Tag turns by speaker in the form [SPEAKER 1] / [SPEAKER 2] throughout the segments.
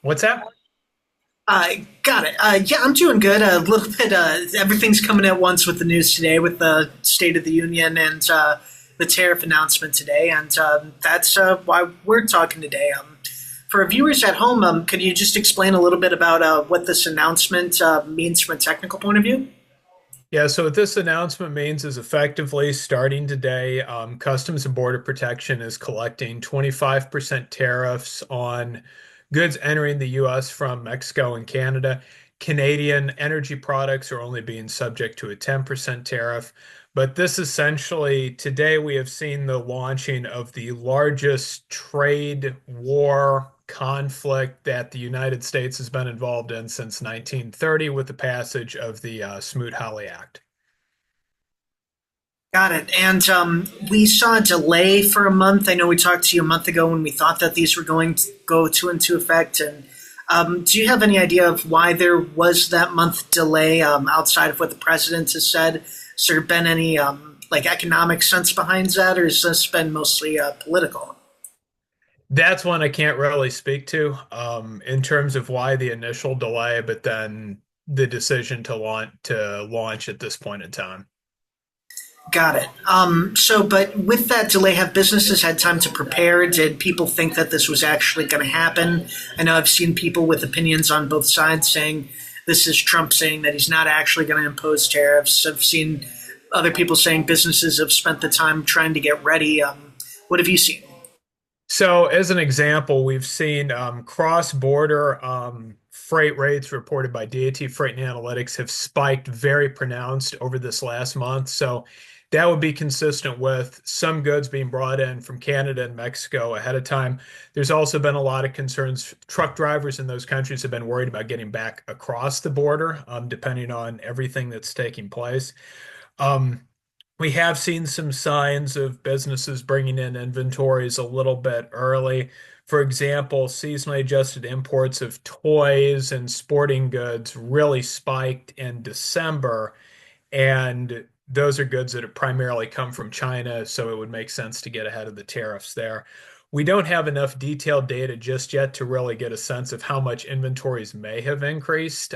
[SPEAKER 1] What's that?
[SPEAKER 2] Got it. Yeah, I'm doing good. A little bit. Everything's coming at once with the news today, with the State of the Union and the tariff announcement today, and that's why we're talking today. For our viewers at home, could you just explain a little bit about what this announcement means from a technical point of view?
[SPEAKER 1] Yeah, so what this announcement means is effectively starting today, Customs and Border Protection is collecting 25% tariffs on goods entering the U.S. from Mexico and Canada. Canadian energy products are only being subject to a 10% tariff. But this essentially, today we have seen the launching of the largest trade war conflict that the United States has been involved in since 1930 with the passage of the Smoot-Hawley Act.
[SPEAKER 2] Got it. And we saw a delay for a month. I know we talked to you a month ago when we thought that these were going to go into effect. And do you have any idea of why there was that month delay outside of what the president has said? Has there been any like economic sense behind that, or has this been mostly political?
[SPEAKER 1] That's one I can't really speak to in terms of why the initial delay, but then the decision to launch at this point in time.
[SPEAKER 2] Got it. But with that delay, have businesses had time to prepare? Did people think that this was actually going to happen? I know I've seen people with opinions on both sides saying this is Trump saying that he's not actually going to impose tariffs. I've seen other people saying businesses have spent the time trying to get ready. What have you seen?
[SPEAKER 1] So, as an example, we've seen cross-border freight rates reported by DAT Freight and Analytics have spiked very pronounced over this last month. So, that would be consistent with some goods being brought in from Canada and Mexico ahead of time. There's also been a lot of concerns. Truck drivers in those countries have been worried about getting back across the border, depending on everything that's taking place. Um, we have seen some signs of businesses bringing in inventories a little bit early. For example, seasonally adjusted imports of toys and sporting goods really spiked in December, and those are goods that have primarily come from China, so it would make sense to get ahead of the tariffs there. We don't have enough detailed data just yet to really get a sense of how much inventories may have increased.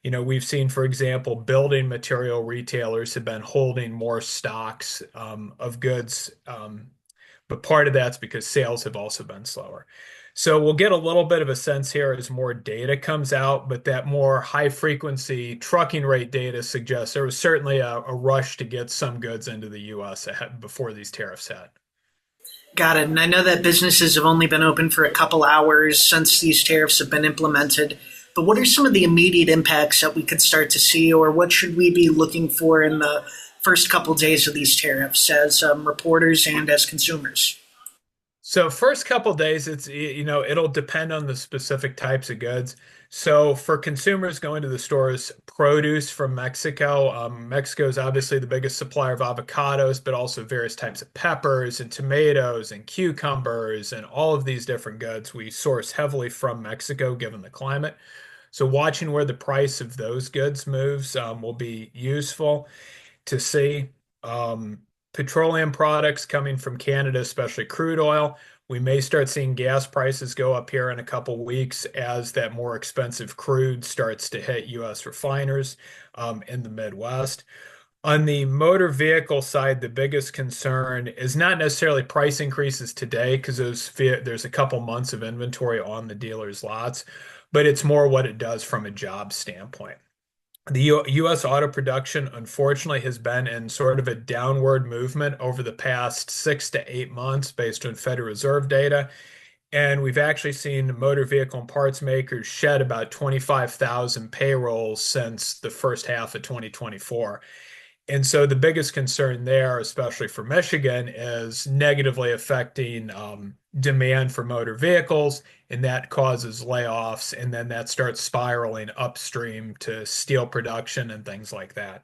[SPEAKER 1] We've seen, for example, building material retailers have been holding more stocks of goods, but part of that's because sales have also been slower. So we'll get a little bit of a sense here as more data comes out, but that more high frequency trucking rate data suggests there was certainly a rush to get some goods into the US ahead, before these tariffs hit.
[SPEAKER 2] Got it. And I know that businesses have only been open for a couple hours since these tariffs have been implemented. But what are some of the immediate impacts that we could start to see, or what should we be looking for in the first couple days of these tariffs as reporters and as consumers?
[SPEAKER 1] So first couple days, it'll depend on the specific types of goods. So for consumers going to the stores, produce from Mexico, Mexico is obviously the biggest supplier of avocados, but also various types of peppers and tomatoes and cucumbers and all of these different goods we source heavily from Mexico, given the climate. So watching where the price of those goods moves will be useful to see. Petroleum products coming from Canada, especially crude oil. We may start seeing gas prices go up here in a couple weeks as that more expensive crude starts to hit U.S. refiners in the Midwest. On the motor vehicle side, the biggest concern is not necessarily price increases today because there's a couple months of inventory on the dealers' lots, but it's more what it does from a job standpoint. The U.S. auto production, unfortunately, has been in sort of a downward movement over the past 6 to 8 months based on Federal Reserve data. And we've actually seen motor vehicle and parts makers shed about 25,000 payrolls since the first half of 2024. And so the biggest concern there, especially for Michigan, is negatively affecting demand for motor vehicles, and that causes layoffs, and then that starts spiraling upstream to steel production and things like that.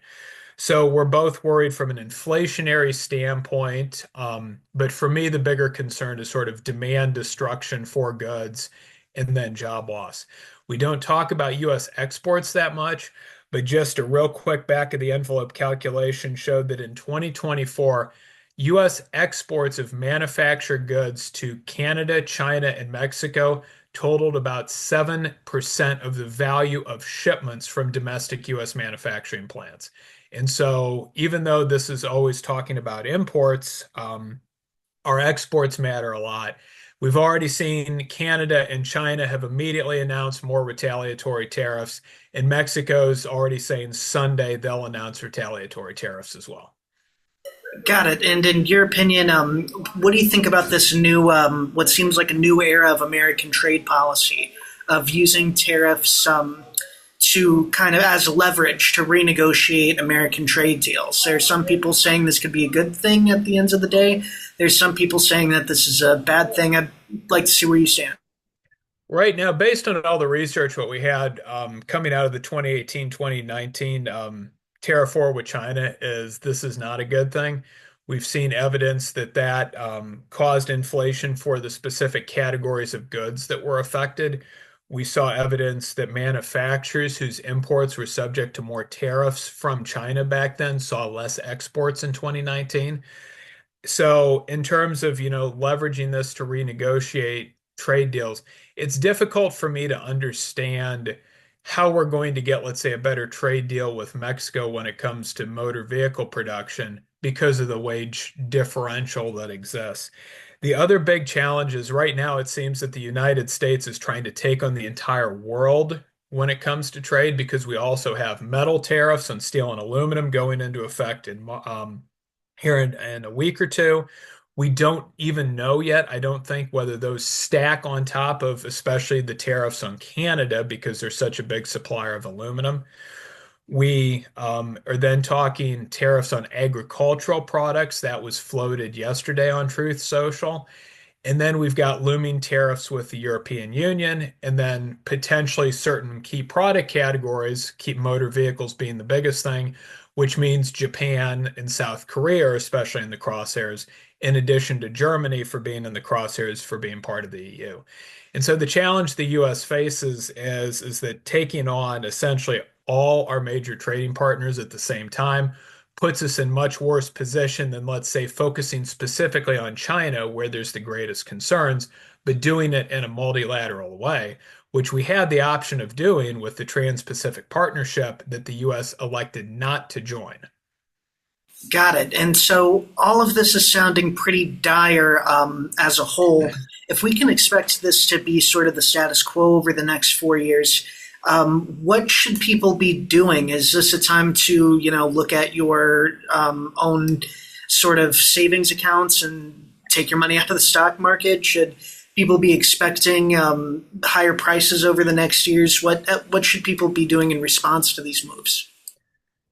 [SPEAKER 1] So we're both worried from an inflationary standpoint, but for me, the bigger concern is sort of demand destruction for goods and then job loss. We don't talk about U.S. exports that much, but just a real quick back of the envelope calculation showed that in 2024, U.S. exports of manufactured goods to Canada, China, and Mexico totaled about 7% of the value of shipments from domestic U.S. manufacturing plants. And so, even though this is always talking about imports, our exports matter a lot. We've already seen Canada and China have immediately announced more retaliatory tariffs, and Mexico's already saying Sunday they'll announce retaliatory tariffs as well.
[SPEAKER 2] Got it. And in your opinion, what do you think about this new, what seems like a new era of American trade policy of using tariffs to kind of as leverage to renegotiate American trade deals? There are some people saying this could be a good thing at the end of the day. There's some people saying that this is a bad thing. I'd like to see where you stand.
[SPEAKER 1] Right now, based on all the research, what we had coming out of the 2018, 2019 tariff war with China is this is not a good thing. We've seen evidence that caused inflation for the specific categories of goods that were affected. We saw evidence that manufacturers whose imports were subject to more tariffs from China back then saw less exports in 2019. So in terms of, leveraging this to renegotiate trade deals, it's difficult for me to understand how we're going to get, let's say, a better trade deal with Mexico when it comes to motor vehicle production because of the wage differential that exists. The other big challenge is right now it seems that the United States is trying to take on the entire world when it comes to trade because we also have metal tariffs on steel and aluminum going into effect here in a week or two. We don't even know yet, I don't think, whether those stack on top of especially the tariffs on Canada because they're such a big supplier of aluminum. We are then talking tariffs on agricultural products. That was floated yesterday on Truth Social. And then we've got looming tariffs with the European Union, and then potentially certain key product categories, keep motor vehicles being the biggest thing, which means Japan and South Korea are especially in the crosshairs, in addition to Germany for being in the crosshairs for being part of the EU. And so the challenge the US faces is that taking on essentially all our major trading partners at the same time puts us in much worse position than, let's say, focusing specifically on China, where there's the greatest concerns, but doing it in a multilateral way, which we had the option of doing with the Trans-Pacific Partnership that the U.S. elected not to join.
[SPEAKER 2] Got it. And so all of this is sounding pretty dire as a whole. If we can expect this to be sort of the status quo over the next 4 years, what should people be doing? Is this a time to, look at your own sort of savings accounts and take your money out of the stock market? Should people be expecting higher prices over the next years? What should people be doing in response to these moves?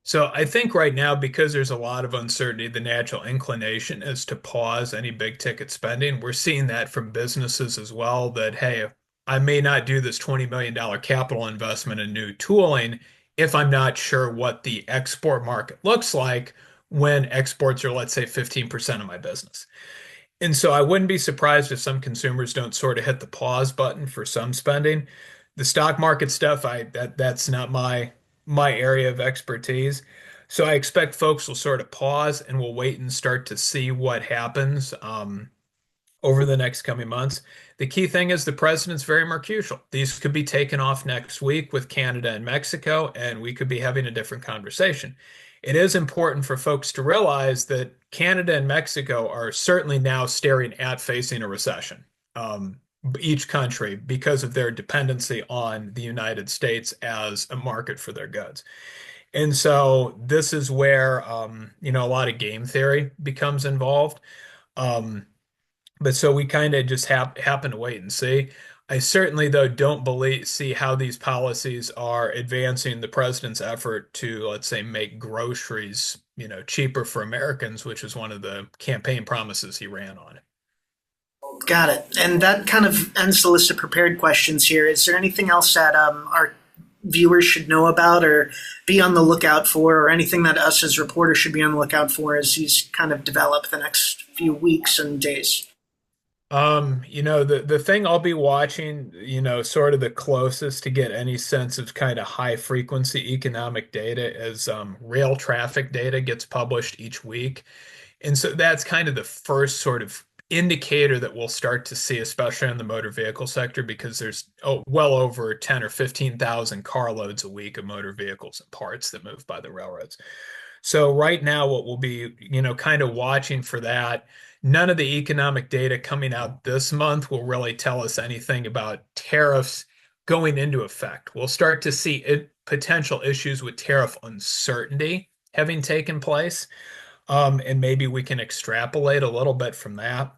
[SPEAKER 1] So I think right now, because there's a lot of uncertainty, the natural inclination is to pause any big ticket spending. We're seeing that from businesses as well, that, hey, I may not do this $20 million capital investment in new tooling if I'm not sure what the export market looks like when exports are, let's say, 15% of my business. And so I wouldn't be surprised if some consumers don't sort of hit the pause button for some spending. The stock market stuff, that's not my area of expertise. So I expect folks will sort of pause and will wait and start to see what happens over the next coming months. The key thing is the president's very mercurial. These could be taken off next week with Canada and Mexico, and we could be having a different conversation. It is important for folks to realize that Canada and Mexico are certainly now staring at facing a recession, each country, because of their dependency on the United States as a market for their goods. And so this is where, a lot of game theory becomes involved. Um, but so we kind of just happen to wait and see. I certainly, though, don't see how these policies are advancing the president's effort to, let's say, make groceries, cheaper for Americans, which is one of the campaign promises he ran on.
[SPEAKER 2] Got it. And that kind of ends the list of prepared questions here. Is there anything else that our viewers should know about or be on the lookout for, or anything that us as reporters should be on the lookout for as these kind of develop the next few weeks and days?
[SPEAKER 1] The thing I'll be watching, sort of the closest to get any sense of kind of high frequency economic data is rail traffic data gets published each week. And so that's kind of the first sort of indicator that we'll start to see, especially in the motor vehicle sector, because there's well over 10 or 15,000 carloads a week of motor vehicles and parts that move by the railroads. So right now, what we'll be, kind of watching for that. None of the economic data coming out this month will really tell us anything about tariffs going into effect. We'll start to see potential issues with tariff uncertainty having taken place, and maybe we can extrapolate a little bit from that.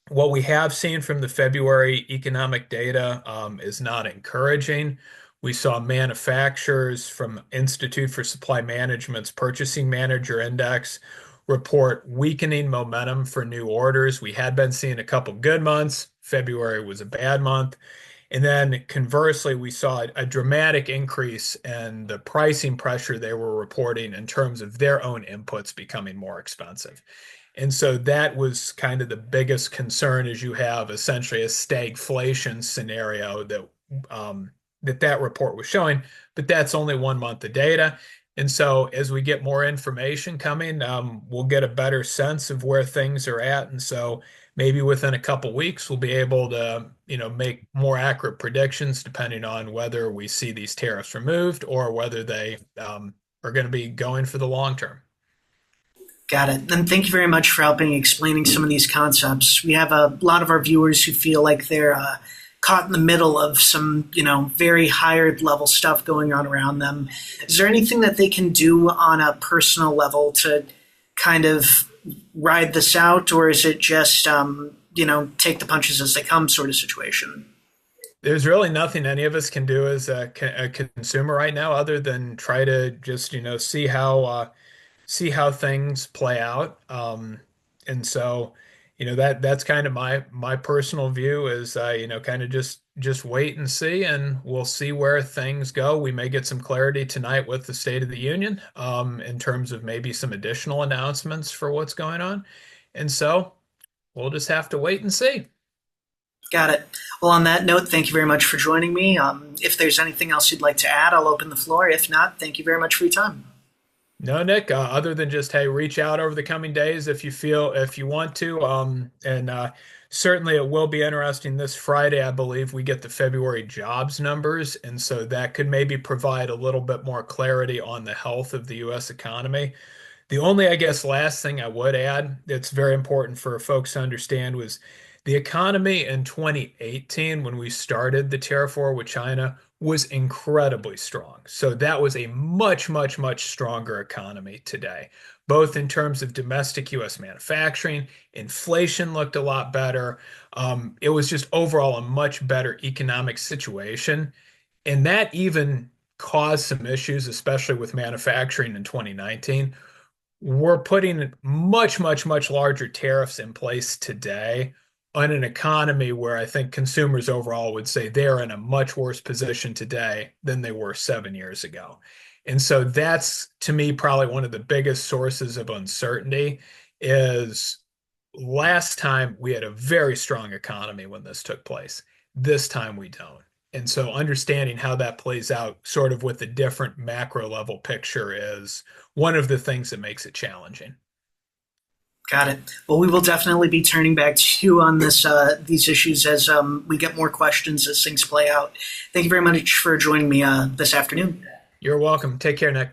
[SPEAKER 1] What we have seen from the February economic data is not encouraging. We saw manufacturers from Institute for Supply Management's Purchasing Manager Index report weakening momentum for new orders. We had been seeing a couple good months. February was a bad month. And then conversely, we saw a dramatic increase in the pricing pressure they were reporting in terms of their own inputs becoming more expensive. And so that was kind of the biggest concern as you have essentially a stagflation scenario that report was showing, but that's only 1 month of data. And so as we get more information coming, we'll get a better sense of where things are at. And so maybe within a couple weeks, we'll be able to, make more accurate predictions depending on whether we see these tariffs removed or whether they are going to be going for the long term.
[SPEAKER 2] Got it. And thank you very much for helping explaining some of these concepts. We have a lot of our viewers who feel like they're caught in the middle of some, very higher level stuff going on around them. Is there anything that they can do on a personal level to kind of ride this out, or is it just, take the punches as they come sort of situation?
[SPEAKER 1] There's really nothing any of us can do as a consumer right now other than try to just, see how things play out. And so, that's kind of my personal view is, kind of just wait and see, and we'll see where things go. We may get some clarity tonight with the State of the Union, in terms of maybe some additional announcements for what's going on. And so we'll just have to wait and see.
[SPEAKER 2] Got it. Well, on that note, thank you very much for joining me. If there's anything else you'd like to add, I'll open the floor. If not, thank you very much for your time.
[SPEAKER 1] No, Nick, other than just, hey, reach out over the coming days if you want to. And certainly it will be interesting this Friday. I believe we get the February jobs numbers. And so that could maybe provide a little bit more clarity on the health of the U.S. economy. The only, I guess, last thing I would add that's very important for folks to understand was the economy in 2018, when we started the tariff war with China, was incredibly strong. So that was a much, much, much stronger economy today, both in terms of domestic U.S. manufacturing. Inflation looked a lot better. It was just overall a much better economic situation. And that even caused some issues, especially with manufacturing in 2019. We're putting much, much, much larger tariffs in place today on an economy where I think consumers overall would say they're in a much worse position today than they were 7 years ago. And so that's, to me, probably one of the biggest sources of uncertainty is last time we had a very strong economy when this took place. This time we don't. And so understanding how that plays out sort of with the different macro level picture is one of the things that makes it challenging.
[SPEAKER 2] Got it. Well, we will definitely be turning back to you on these issues as we get more questions as things play out. Thank you very much for joining me this afternoon.
[SPEAKER 1] You're welcome. Take care, Nick.